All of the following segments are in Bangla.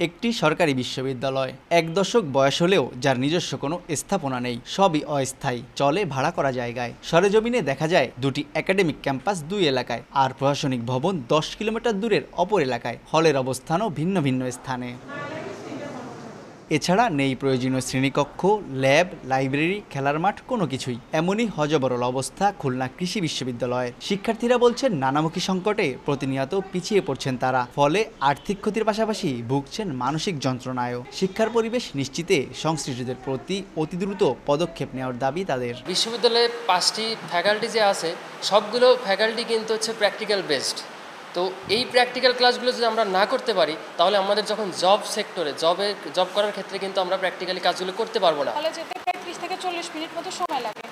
একটি সরকারি বিশ্ববিদ্যালয়, ১ দশক বয়স হলেও যার নিজস্ব কোনো স্থাপনা নেই, সবই অস্থায়ী, চলে ভাড়া করা জায়গায়। সরেজমিনে দেখা যায় দুটি একাডেমিক ক্যাম্পাস দুই এলাকায়, আর প্রশাসনিক ভবন ১০ কিলোমিটার দূরের অপর এলাকায়। হলের অবস্থানও ভিন্ন ভিন্ন স্থানে। এছাড়া নেই প্রয়োজনীয় শ্রেণীকক্ষ, ল্যাব, লাইব্রেরি, খেলার মাঠ, কোনো কিছুই। এমনই হযবরল অবস্থা খুলনা কৃষি বিশ্ববিদ্যালয়ের। শিক্ষার্থীরা বলছেন নানামুখী সংকটে প্রতিনিয়ত পিছিয়ে পড়ছেন তারা, ফলে আর্থিক ক্ষতির পাশাপাশি ভুগছেন মানসিক যন্ত্রণায়ও। শিক্ষার পরিবেশ নিশ্চিতে সংশ্লিষ্টদের প্রতি অতি দ্রুত পদক্ষেপ নেওয়ার দাবি তাদের। বিশ্ববিদ্যালয়ে 5টি ফ্যাকাল্টি যে আছে, সবগুলো ফ্যাকাল্টি কিন্তু হচ্ছে প্র্যাকটিক্যাল বেসড। তো এই প্র্যাকটিক্যাল ক্লাসগুলো যদি আমরা না করতে পারি, তাহলে আমাদের যখন জব সেক্টরে জব করার ক্ষেত্রে কিন্তু আমরা প্র্যাকটিক্যালি কাজগুলো করতে পারবো না। কলেজে প্রায় 30 থেকে 40 মিনিট মতো সময় লাগে,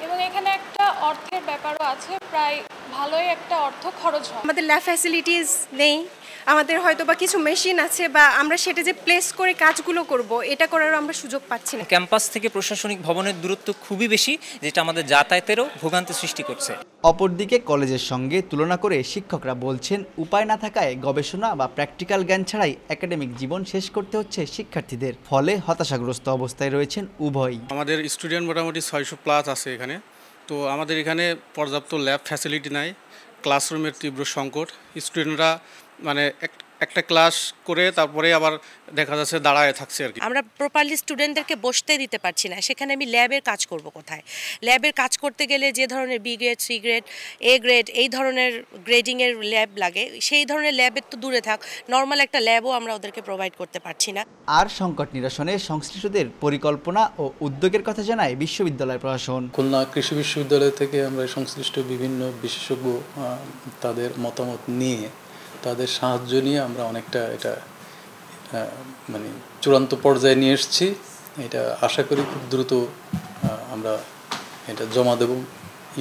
এবং এখানে একটা অর্থের ব্যাপারও আছে, প্রায় ভালোই একটা অর্থ খরচ হয়। আমাদের ল্যাব ফ্যাসিলিটিস নেই, আমাদের হয়তো বা কিছু মেশিন আছে, বা আমরা সেটা যে প্লেস করে কাজগুলো করব এটা করারও আমরা সুযোগ পাচ্ছি না। ক্যাম্পাস থেকে প্রশাসনিক ভবনের দূরত্ব খুবই বেশি, যেটা আমাদের যাতায়াতেরও ভোগান্তি সৃষ্টি করছে। অপরদিকে কলেজের সঙ্গে তুলনা করে শিক্ষকরা বলছেন, উপায় না থাকায় গবেষণা বা প্র্যাকটিক্যাল জ্ঞান ছাড়াই একাডেমিক জীবন শেষ করতে হচ্ছে শিক্ষার্থীদের। ফলে হতাশাগ্রস্ত অবস্থায় রয়েছেন উভয়ই। আমাদের স্টুডেন্ট মোটামুটি 600+ আছে এখানে। তো আমাদের এখানে পর্যাপ্ত ল্যাব ফ্যাসিলিটি নাই, ক্লাসরুমের তীব্র সংকট। স্টুডেন্টরা মানে একটা ক্লাস করে তারপরে আবার দেখা যাচ্ছে দাঁড়ায় থাকছে আর কি। আমরা প্রপারলি স্টুডেন্টদেরকে বসতে দিতে পারছি না। সেখানে আমি ল্যাবের কাজ করব কোথায়? ল্যাবের কাজ করতে গেলে যে ধরনের B grade, C grade, A grade এই ধরনের গ্রেডিংয়ের ল্যাব লাগে, সেই ধরনের ল্যাবের তো দূরে থাক, নর্মাল একটা ল্যাবও আমরা ওদেরকে প্রোভাইড করতে পারছি না। আর সংকট নিরসনে সংশ্লিষ্টদের পরিকল্পনা ও উদ্যোগের কথা জানায় বিশ্ববিদ্যালয় প্রশাসন। খুলনা কৃষি বিশ্ববিদ্যালয় থেকে আমরা সংশ্লিষ্ট বিভিন্ন বিশেষজ্ঞ তাদের মতামত নিয়ে, তাদের সাহায্য নিয়ে আমরা অনেকটা এটা মানে চূড়ান্ত পর্যায়ে নিয়ে এসেছি। এটা আশা করি খুব দ্রুত আমরা এটা জমা দেব,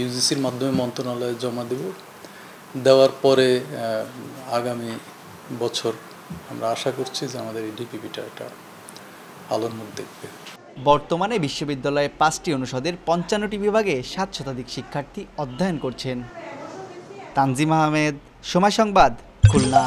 ইউজিসির মাধ্যমে মন্ত্রণালয়ে জমা দেওয়ার পরে আগামী বছর আমরা আশা করছি যে আমাদের এই ডিপিপিটা একটা আলোর মুখ দেখবে। বর্তমানে বিশ্ববিদ্যালয়ে 5টি অনুষদের 55টি বিভাগে 7 শতাধিক শিক্ষার্থী অধ্যয়ন করছেন। তানজিম আহমেদ, সময় সংবাদ, খুলনা।